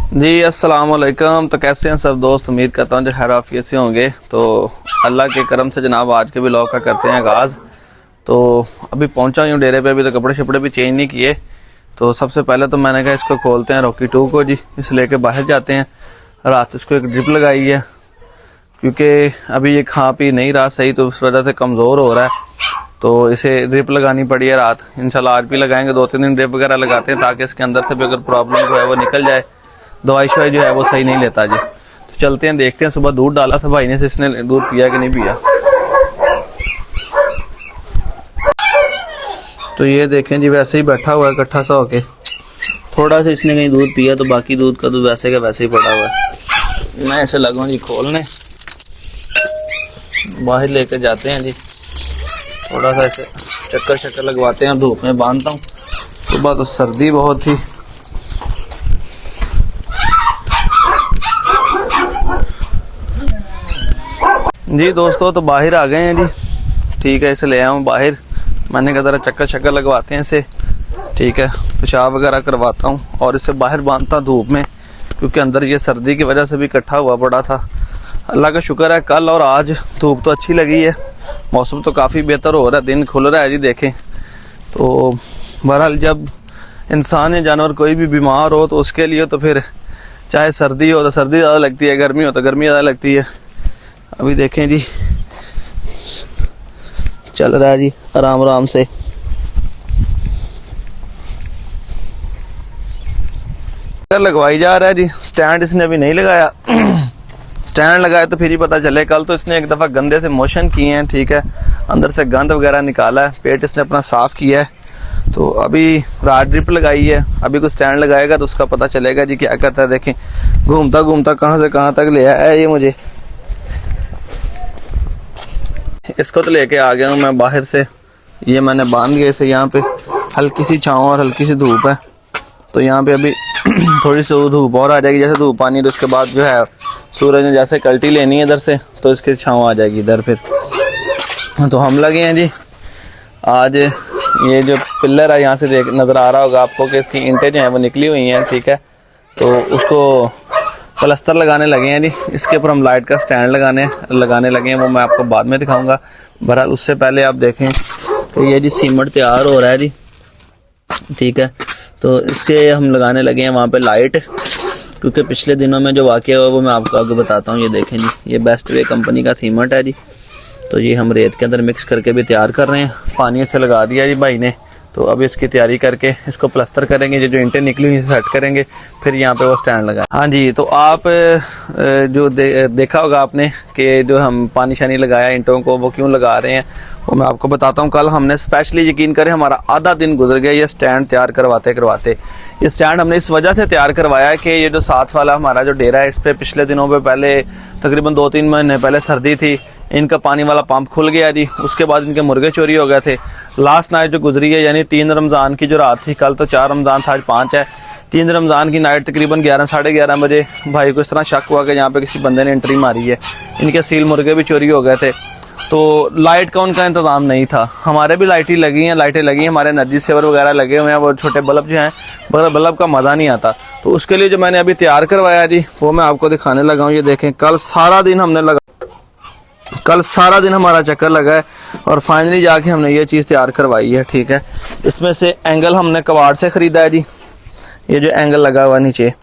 जी अस्सलाम वालेकुम। तो कैसे हैं सब दोस्त, उम्मीद करता हूँ जो खैर आफियत से होंगे। तो अल्लाह के करम से जनाब आज के व्लॉग का करते हैं आगाज़। तो अभी पहुँचा हूँ डेरे पे, अभी तो कपड़े शपड़े भी चेंज नहीं किए। तो सबसे पहले तो मैंने कहा इसको खोलते हैं रॉकी 2 को जी, इस लेके बाहर जाते हैं। रात उसको एक ड्रिप लगाई है क्योंकि अभी ये खा पी नहीं रहा सही, तो उस वजह से कमज़ोर हो रहा है। तो इसे ड्रिप लगानी पड़ी है रात। इंशाल्लाह आज भी लगाएंगे, 2-3 दिन ड्रिप वगैरह लगाते हैं ताकि इसके अंदर से भी अगर प्रॉब्लम जो है वो निकल जाए। दवाई शवाई जो है वो सही नहीं लेता जी। तो चलते हैं, देखते हैं। सुबह दूध डाला था भाई ने, से इसने दूध पिया कि नहीं पिया। तो ये देखें जी, वैसे ही बैठा हुआ है इकट्ठा सा होके। थोड़ा सा इसने कहीं दूध पिया तो बाकी दूध का तो वैसे का वैसे ही पड़ा हुआ है। मैं ऐसे लगूँ जी खोलने, बाहर लेके जाते हैं जी। थोड़ा सा ऐसे चक्कर शक्कर लगवाते हैं, धूप में बांधता हूँ। सुबह तो सर्दी बहुत थी। जी दोस्तों, तो बाहर आ गए हैं जी। ठीक है, इसे ले आऊँ बाहर। मैंने कहा ज़रा चक्कर शक्कर लगवाते हैं इसे। ठीक है, पेशाब वगैरह करवाता हूँ और इसे बाहर बांधता धूप में, क्योंकि अंदर ये सर्दी की वजह से भी इकट्ठा हुआ पड़ा था। अल्लाह का शुक्र है कल और आज धूप तो अच्छी लगी है, मौसम तो काफ़ी बेहतर हो रहा है, दिन खुल रहा है जी। देखें तो बहरहाल जब इंसान या जानवर कोई भी बीमार हो तो उसके लिए तो फिर चाहे सर्दी हो तो सर्दी ज़्यादा लगती है, गर्मी हो तो गर्मी ज़्यादा लगती है। अभी देखें जी, चल रहा है जी आराम आराम से। लगवाई जा रहा है जी। स्टैंड इसने अभी नहीं लगाया। स्टैंड लगाया तो फिर ही पता चले। कल तो इसने एक दफ़ा गंदे से मोशन किए हैं, ठीक है, अंदर से गंद वगैरह निकाला है, पेट इसने अपना साफ़ किया है। तो अभी रात ड्रिप लगाई है, अभी कोई स्टैंड लगाएगा तो उसका पता चलेगा जी क्या करता है। देखें घूमता घूमता कहाँ से कहाँ तक ले आया है ये मुझे। इसको तो लेके आ गया हूँ मैं बाहर से। ये मैंने बांध गया इसे यहाँ पे। हल्की सी छाँव और हल्की सी धूप है, तो यहाँ पे अभी थोड़ी सी धूप और आ जाएगी। जैसे धूप आनी तो उसके बाद जो है सूरज ने जैसे कल्टी लेनी है इधर से, तो इसकी छाँव आ जाएगी इधर। फिर तो हम लगे हैं जी आज। ये जो पिलर है यहाँ से देख नज़र आ रहा होगा आपको कि इसकी ईंटें जो हैं वो निकली हुई हैं, ठीक है। तो उसको प्लस्तर लगाने लगे हैं जी। इसके ऊपर हम लाइट का स्टैंड लगाने लगे हैं, वो मैं आपको बाद में दिखाऊंगा। बहरहाल उससे पहले आप देखें कि ये जी सीमेंट तैयार हो रहा है जी, ठीक है। तो इसके हम लगाने लगे हैं वहाँ पे लाइट, क्योंकि पिछले दिनों में जो वाक़या हुआ वो मैं आपको आगे बताता हूँ। ये देखें जी, ये बेस्ट वे कंपनी का सीमेंट है जी। तो ये हम रेत के अंदर मिक्स करके भी तैयार कर रहे हैं। पानी से लगा दिया जी भाई ने। तो अब इसकी तैयारी करके इसको प्लस्तर करेंगे, जो ईंटें निकली हुई सेट करेंगे, फिर यहाँ पे वो स्टैंड लगा। हाँ जी, तो आप जो देखा होगा आपने कि जो हम पानी शानी लगाया ईंटों को, वो क्यों लगा रहे हैं वो मैं आपको बताता हूँ। कल हमने स्पेशली, यकीन करें, हमारा आधा दिन गुजर गया ये स्टैंड तैयार करवाते करवाते। ये स्टैंड हमने इस वजह से तैयार करवाया है कि ये जो साथ वाला हमारा जो डेरा है, इस पर पिछले दिनों पर पहले तकरीबन 2-3 महीने पहले सर्दी थी। इनका पानी वाला पंप खुल गया जी। उसके बाद इनके मुर्गे चोरी हो गए थे। लास्ट नाइट जो गुजरी है, यानी 3 रमज़ान की जो रात थी, कल तो 4 रमज़ान था, आज 5 है। 3 रमज़ान की नाइट तकरीबन 11-11:30 बजे भाई को इस तरह शक हुआ कि यहाँ पे किसी बंदे ने एंट्री मारी है। इनके सील मुर्गे भी चोरी हो गए थे। तो लाइट का उनका इंतज़ाम नहीं था। हमारे भी लाइटें लगी हैं, हमारे एनर्जी सेवर वगैरह लगे हुए हैं। वो छोटे बल्ब जो हैं, बल्ब का मज़ा नहीं आता। तो उसके लिए जो मैंने अभी तैयार करवाया जी, वो मैं आपको दिखाने लगा हूँ। ये देखें, कल सारा दिन हमारा चक्कर लगा है और फाइनली जाके हमने ये चीज़ तैयार करवाई है, ठीक है। इसमें से एंगल हमने कबाड़ से ख़रीदा है जी। ये जो एंगल लगा हुआ नीचे,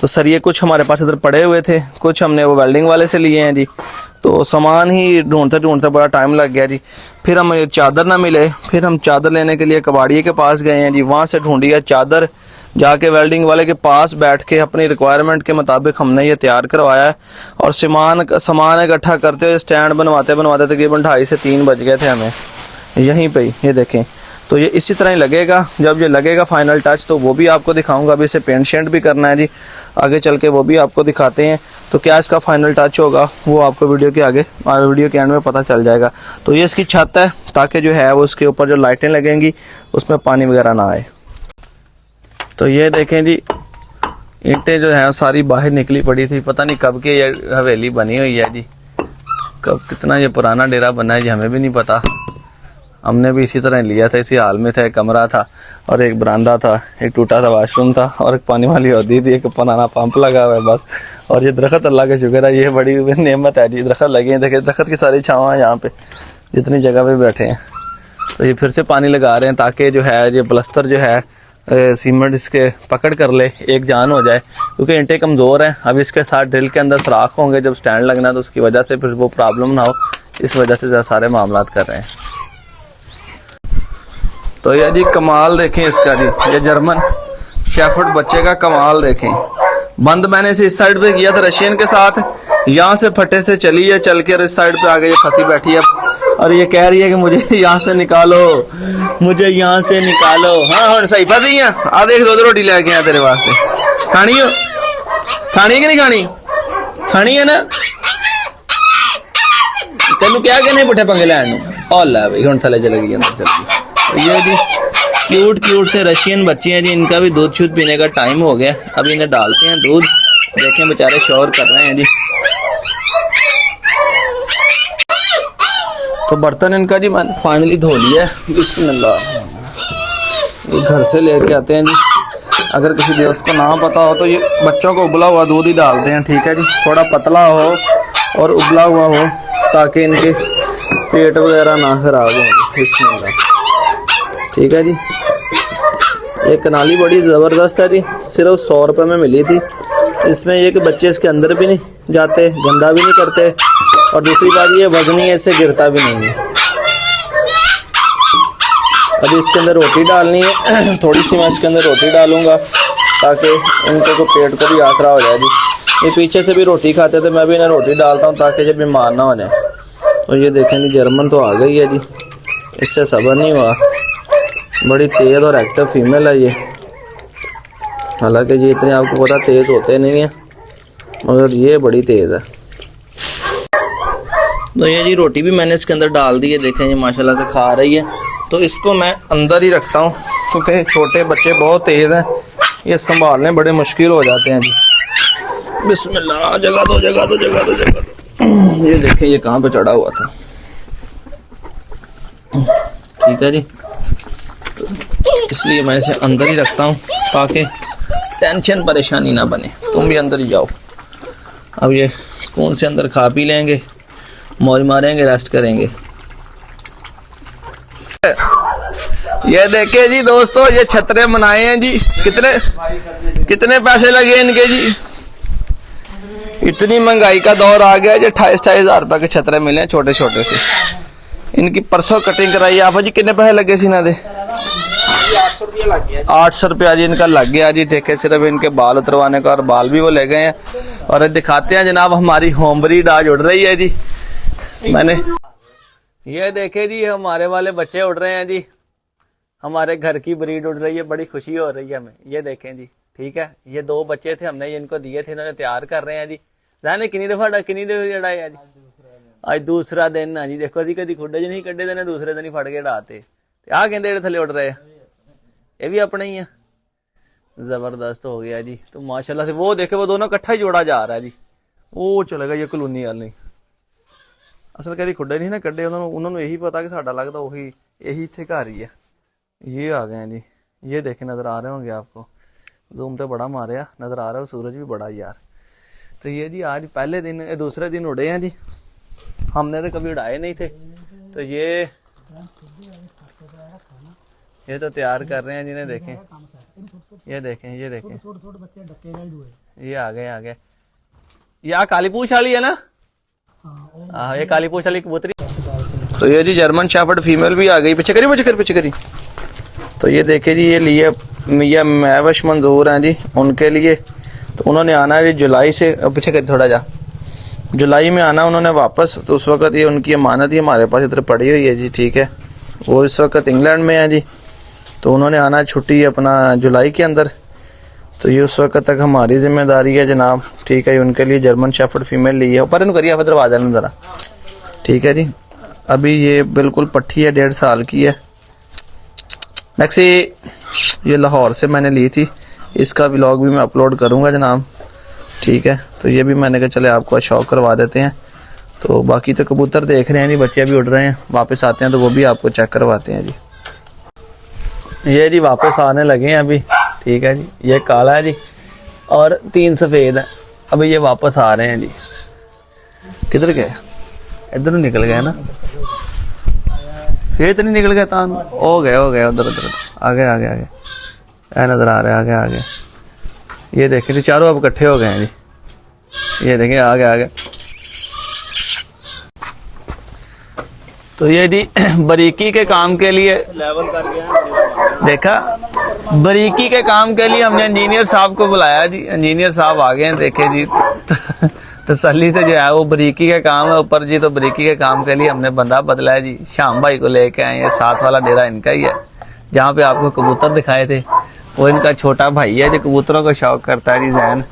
तो सरिये कुछ हमारे पास इधर पड़े हुए थे, कुछ हमने वो वेल्डिंग वाले से लिए हैं जी। तो सामान ही ढूंढते बड़ा टाइम लग गया जी। फिर हमें चादर ना मिले, फिर हम चादर लेने के लिए कबाड़िए के पास गए हैं जी। वहाँ से ढूंढी है चादर, जाके वेल्डिंग वाले के पास बैठ के अपनी रिक्वायरमेंट के मुताबिक हमने ये तैयार करवाया है। और सामान इकट्ठा करते हुए स्टैंड बनवाते तकरीबन 2:30 से 3 बज गए थे हमें यहीं पे ही। ये देखें, तो ये इसी तरह ही लगेगा। जब ये लगेगा फाइनल टच तो वो भी आपको दिखाऊंगा। अभी इसे पेंट शेंट भी करना है जी, आगे चल के वो भी आपको दिखाते हैं। तो क्या इसका फाइनल टच होगा वो आपको वीडियो के एंड में पता चल जाएगा। तो ये इसकी छत है, ताकि जो है वो उसके ऊपर जो लाइटें लगेंगी उसमें पानी वगैरह ना आए। तो ये देखें जी, ईंटें जो हैं सारी बाहर निकली पड़ी थी। पता नहीं कब की ये हवेली बनी हुई है जी, कब कितना ये पुराना डेरा बना है जी, हमें भी नहीं पता। हमने भी इसी तरह लिया था, इसी हाल में था, कमरा था। और एक बरामदा था, एक टूटा था वाशरूम था और एक पानी वाली होती थी, एक पुराना पंप लगा हुआ है बस। और ये दरख्त अल्लाह का शुक्र है, ये बड़ी नेमत है जी। दरख्त लगे हैं, देखिए दरख्त की सारी छाँव है यहाँ पे जितनी जगह पे बैठे हैं। तो ये फिर से पानी लगा रहे हैं ताकि जो है ये प्लास्टर जो है सीमेंट इसके पकड़ कर ले, एक जान हो जाए, क्योंकि ईंटें कमज़ोर हैं। अब इसके साथ ड्रिल के अंदर सुराख होंगे जब स्टैंड लगना, तो उसकी वजह से फिर वो प्रॉब्लम ना हो, इस वजह से सारे मामलात कर रहे हैं। तो ये जी कमाल देखें इसका जी, ये जर्मन शेफर्ड बच्चे का कमाल देखें। बंद मैंने इसे इस साइड पे किया था रशियन के साथ, यहाँ से फटे से चली है, चल के इस साइड पे आ गई, ये फंसी बैठी है और ये कह रही है कि मुझे यहाँ से निकालो, मुझे यहाँ से निकालो। हाँ हाँ सही फंसी है। आ देख दो रोटी लेके आया तेरे वास्ते, खानी हो? खानी है कि नहीं खानी? खानी है ना? तेन क्या कहने पुठे पंगे लैन और ला भाई हूं थले चले गई, अंदर चले गई। तो ये जी क्यूट क्यूट से रशियन बच्चे हैं जी, इनका भी दूध शूध पीने का टाइम हो गया। अब इन्हें डालते हैं दूध, देखें बेचारे शोर कर रहे हैं जी। तो बर्तन इनका जी मैंने फाइनली धो लिया है, बिस्मिल्लाह। ये घर से लेके आते हैं जी, अगर किसी दोस्त को ना पता हो तो ये बच्चों को उबला हुआ दूध ही डालते हैं, ठीक है जी। थोड़ा पतला हो और उबला हुआ हो ताकि इनके पेट वगैरह ना खराब हो, बिस्मिल्लाह, ठीक है जी। ये कनाली बड़ी ज़बरदस्त है जी, सिर्फ 100 रुपये में मिली थी। इसमें यह कि बच्चे इसके अंदर भी नहीं जाते, गंदा भी नहीं करते, और दूसरी बात ये वजनी है, इससे गिरता भी नहीं है। अभी इसके अंदर रोटी डालनी है, थोड़ी सी मैं इसके अंदर रोटी डालूंगा ताकि इनके को पेट को भी आसरा हो जाए जी। ये पीछे से भी रोटी खाते थे, मैं भी इन्हें रोटी डालता हूँ ताकि जब बीमार ना हो जाए। तो ये देखें जी जर्मन तो आ गई है जी, इससे सब्र नहीं हुआ। बड़ी तेज़ और एक्टिव फीमेल है ये, हालांकि ये इतने आपको पता तेज़ होते नहीं हैं, मगर ये बड़ी तेज़ है। तो ये जी रोटी भी मैंने इसके अंदर डाल दी है, देखें ये माशाल्लाह से खा रही है। तो इसको मैं अंदर ही रखता हूँ क्योंकि छोटे बच्चे बहुत तेज़ हैं, ये संभालने बड़े मुश्किल हो जाते हैं जी। बिस्मिल्लाह, जगह दो जगह दो जगह दो जगह दो। ये देखें ये कहाँ पे चढ़ा हुआ था, ठीक है जी। तो इसलिए मैं इसे अंदर ही रखता हूँ ताकि टेंशन परेशानी ना बने। तुम भी अंदर ही जाओ। अब ये सुकून से अंदर खा पी लेंगे, मौज मारेंगे, रेस्ट करेंगे। ये देखिए जी दोस्तों, ये छतरे बनाए हैं जी, कितने पैसे लगे इनके जी। इतनी महंगाई का दौर आ गया जी, 28-28 हज़ार रुपए के छतरे मिले हैं छोटे छोटे से। इनकी परसों कटिंग कराई आप जी, कितने पैसे लगे सी ना दे? 800 रुपया लग गया। 800 रुपया जी इनका लग गया जी। देखे सिर्फ इनके बाल उतरवाने का, और बाल भी वो ले गए हैं। और दिखाते हैं जनाब हमारी होम ब्रीड आज उड़ रही है जी। मैंने ये देखे जी हमारे वाले बच्चे उड़ रहे हैं जी, हमारे घर की ब्रीड उड़ रही है, बड़ी खुशी हो रही है हमें। ये देखें जी, ठीक है। ये 2 बच्चे थे, हमने इनको दिए थे, इन्होंने तैयार कर रहे हैं जी। जाने कितनी दफा लड़ाई है जी, आज दूसरा दिन है जी। देखो जी कभी खुडे ज नहीं कड्डे देने, दूसरे दिन ही फट के डाते। आ कहते थले उड़ रहे, ये भी अपने ही है। जबरदस्त हो गया जी। तो माशाल्लाह से वो देखे, वो दोनों इकट्ठा ही जोड़ा जा रहा है जी। वो चलेगा ये कॉलोनी वाल नहीं, असल कभी खुडे नहीं ना कड्डे, उन्होंने यही पता कि साडा लगता वही यही इतने घर ही है। ये आ गए हैं जी, ये देखे नजर आ रहे होंगे आपको, जूम तो बड़ा मारे नजर आ रहा है, सूरज भी बड़ा यार। तो ये जी आज पहले दिन, दूसरे दिन उड़े हैं जी, हमने तो कभी उड़ाए नहीं थे। तो ये तो तैयार कर रहे हैं जिन्हें देखें, ये देखें, ये देखें, ये आ गए। ये काली पूछ वाली है ना? हाँ, ये काली पूछ वाली कबूतरी। तो ये जी जर्मन शेफर्ड फीमेल भी आ गई। पीछे करी। तो ये देखे जी, ये लिए मियां महवश मंजूर हैं जी, उनके लिए। तो उन्होंने आना है जुलाई से, पीछे करी थोड़ा जा, जुलाई में आना उन्होंने वापस। तो उस वक्त ये उनकी अमानत ही हमारे पास इधर पड़ी हुई है जी, ठीक है। वो इस वक्त इंग्लैंड में है जी, तो उन्होंने आना छुट्टी अपना जुलाई के अंदर। तो ये उस वक्त तक हमारी जिम्मेदारी है जनाब, ठीक है। उनके लिए जर्मन शेफर्ड फीमेल ली है। पर इनको करिए दरवाजा में ज़रा, ठीक है जी। अभी ये बिल्कुल पट्टी है, 1.5 साल की है। मैक्सी ये लाहौर से मैंने ली थी, इसका व्लॉग भी मैं अपलोड करूँगा जनाब, ठीक है। तो ये भी मैंने कहा चले आपको शौक करवा देते हैं। तो बाकी तो कबूतर देख रहे हैं जी, बच्चे भी उड़ रहे हैं, वापस आते हैं तो वो भी आपको चेक करवाते हैं जी। ये जी वापस आने लगे हैं अभी, ठीक है जी। ये काला है जी और 3 सफ़ेद है। अभी ये वापस आ रहे हैं जी। किधर गए? इधर निकल गए ना, फिर तो नहीं निकल गए तान, हो गए उधर आगे ऐ नज़र आ रहे हैं आगे। ये देखें जी, चारों अब इकट्ठे हो गए हैं जी। ये देखें आगे। तो ये जी बारीकी के काम के लिए लेवल कर गया, देखा, बारीकी के काम के लिए हमने इंजीनियर साहब को बुलाया जी। इंजीनियर साहब आ गए हैं, देखे जी तसल्ली से जो है वो बारीकी का काम है ऊपर जी। तो बारीकी के काम के लिए हमने बंदा बदला है जी। शाम भाई को लेके आए हैं। साथ वाला डेरा इनका ही है, जहाँ पे आपको कबूतर दिखाए थे वो इनका छोटा भाई है जो कबूतरों का शौक करता है जी जैन।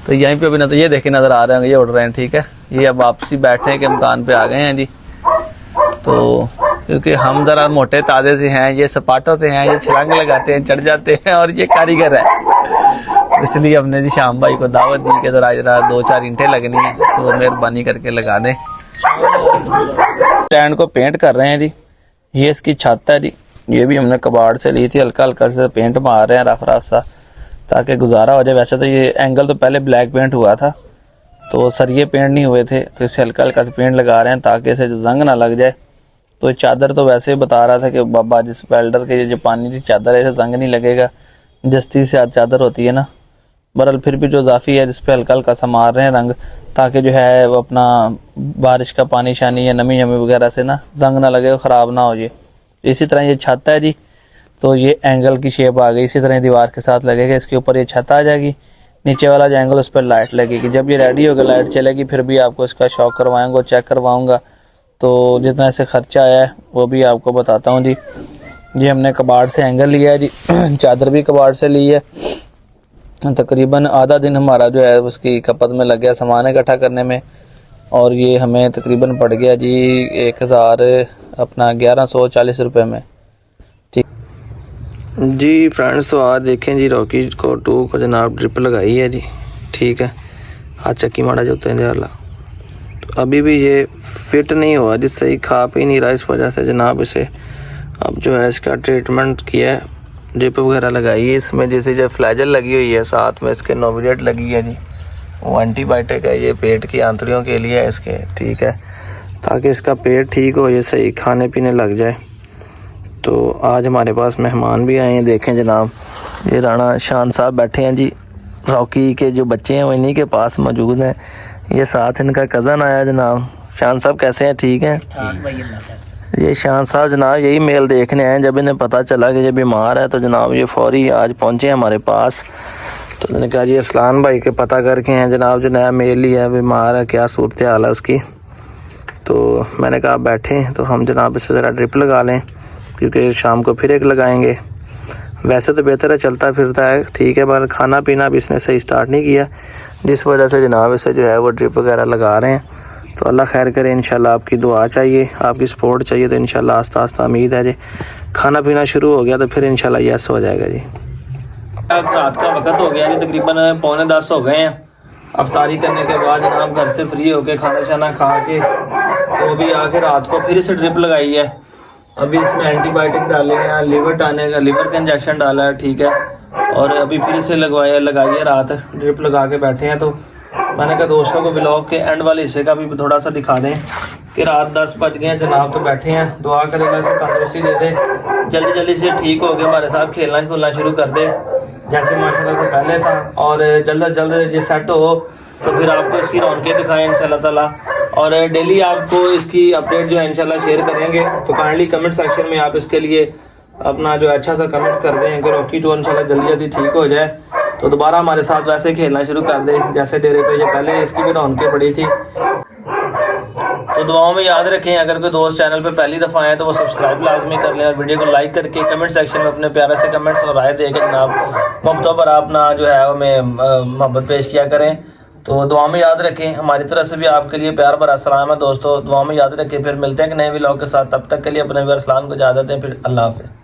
तो यहीं पे अभी ना, तो ये देखे नज़र आ रहे हैं, ये उड़ रहे हैं, ठीक है। ये अब वापसी बैठने के मकान पे आ गए हैं जी। तो क्योंकि हम ज़रा मोटे ताजे से हैं, ये सपाटों से हैं, ये छलांग लगाते हैं, चढ़ जाते हैं, और ये कारीगर है, इसलिए हमने जी शाम भाई को दावत दी कि ज़रा 2-4 ईंटें लगनी है, तो मेहरबानी करके लगा दें। स्टैंड को पेंट कर रहे हैं जी। ये इसकी छत है जी, ये भी हमने कबाड़ से ली थी। हल्का से पेंट मार रहे हैं रफ सा, ताकि गुजारा हो जाए। वैसे तो ये एंगल तो पहले ब्लैक पेंट हुआ था, तो सरिये पेंट नहीं हुए थे, तो इसे हल्का से पेंट लगा रहे हैं ताकि इसे जंग ना लग जाए। तो चादर तो वैसे ही बता रहा था कि बाबा जिस वेल्डर के जो पानी की चादर है इसे जंग नहीं लगेगा, जस्ती से चादर होती है ना। बहरहाल फिर भी जो इजाफी है जिस पे हल्का सा मार रहे हैं रंग, ताकि जो है वो अपना बारिश का पानी शानी या नमी वगैरह से ना जंग ना लगे, ख़राब ना हो जाए। इसी तरह ये छत है जी, तो ये एंगल की शेप आ गई, इसी तरह दीवार के साथ लगेगा। इसके ऊपर ये छत आ जाएगी, नीचे वाला जो एंगल उस पर लाइट लगेगी। जब ये रेडी होगा लाइट चलेगी, फिर भी आपको इसका शौक करवाऊंगा, चेक करवाऊंगा। तो जितना इसे खर्चा आया है वो भी आपको बताता हूँ जी। ये हमने कबाड़ से एंगल लिया है जी, चादर भी कबाड़ से ली है। तकरीबन आधा दिन हमारा जो है उसकी खपत में लग गया सामान इकट्ठा करने में, और ये हमें तकरीबन पड़ गया जी 1140 रुपये में, ठीक जी फ्रेंड्स। तो आज देखें जी रॉकी को 2 को जनाब ड्रिप लगाई है जी, ठीक है। हाथ चक्की माड़ा जो तो अभी भी ये फिट नहीं हुआ, जिससे ही खा पी नहीं रहा, इस वजह से जनाब इसे अब जो है इसका ट्रीटमेंट किया है, ड्रिप वगैरह लगाई है इसमें। जैसे जो फ्लैजल लगी हुई है, साथ में इसके नोविडेट लगी है जी, वो एंटीबायोटिक है, ये पेट की आंतड़ियों के लिए है इसके, ठीक है, ताकि इसका पेट ठीक हो, ये सही खाने पीने लग जाए। तो आज हमारे पास मेहमान भी आए हैं, देखें जनाब, ये राणा शान साहब बैठे हैं जी। रॉकी के जो बच्चे हैं वो इन्हीं के पास मौजूद हैं। ये साथ इनका कज़न आया जनाब। शान साहब कैसे हैं? ठीक हैं। ये शान साहब जनाब यही मेल देखने आए, जब इन्हें पता चला कि ये बीमार है तो जनाब ये फौरी आज पहुँचे हमारे पास। तो मैंने कहा जी अरसलान भाई के पता करके हैं जनाब, जो नया मेल ही है बीमार है, क्या सूरत हाल है उसकी। तो मैंने कहा बैठे तो हम जनाब इससे ज़रा ड्रिप लगा लें, क्योंकि शाम को फिर एक लगाएंगे। वैसे तो बेहतर है, चलता फिरता है, ठीक है, पर खाना पीना भी इसने सही स्टार्ट नहीं किया, जिस वजह से जनाब इसे जो है वो ड्रिप वगैरह लगा रहे हैं। तो अल्लाह खैर करे, इंशाल्लाह आपकी दुआ चाहिए, आपकी सपोर्ट चाहिए। तो इंशाल्लाह आस्ता आस्ता उम्मीद है जी खाना पीना शुरू हो गया तो फिर इंशाल्लाह यस हो जाएगा जी। रात का वक्त हो गया जी, तकरीबन 9:45 हो गए हैं। अफ्तारी करने के बाद जनाब घर से फ्री होके खाना शाना खा के तो अभी आके रात को फिर से ड्रिप लगाई है। अभी इसमें एंटीबायोटिक डाले हैं, लीवर का इंजेक्शन डाला है, ठीक है, और अभी फिर से लगाई है रात, ड्रिप लगा के बैठे हैं। तो मैंने कहा दोस्तों को ब्लॉग के एंड वाले हिस्से का भी थोड़ा सा दिखा दें कि रात 10 बज गए हैं जनाब, तो बैठे हैं। दुआ करेगा इसे तंदुरुस्ती दे दे, जल्दी से ठीक हो गए, हमारे साथ खेलना शुरू कर दे जैसे माशाल्लाह से पहले था, और जल्द ये सेट हो तो फिर आपको इसकी रौनकें दिखाएं इंशाल्लाह ताला। और डेली आपको इसकी अपडेट जो है इंशाल्लाह शेयर करेंगे। तो काइंडली कमेंट सेक्शन में आप इसके लिए अपना जो अच्छा सा कमेंट्स कर दें कि रॉकी टू इंशाल्लाह जल्दी ठीक हो जाए, तो दोबारा हमारे साथ वैसे खेलना शुरू कर दे जैसे डेरे पे ये पहले इसकी भी रौनकें पड़ी थी। तो दुआओं में याद रखें, अगर कोई दोस्त चैनल पे पहली दफ़ा आए तो वो सब्सक्राइब लाजमी कर लें, और वीडियो को लाइक करके कमेंट सेक्शन में अपने प्यारे से कमेंट्स और राय देकर जनाब मोहब्बतों पर अपना जो है हमें मोहब्बत पेश किया करें। तो दुआ में याद रखें, हमारी तरफ से भी आपके लिए प्यार भरा सलाम है दोस्तों। दुआ में याद रखें, फिर मिलते हैं कि नए व्लॉग के साथ, तब तक के लिए अपने अरसलान को इजाज़त दें, फिर अल्लाह हाफ़िज़।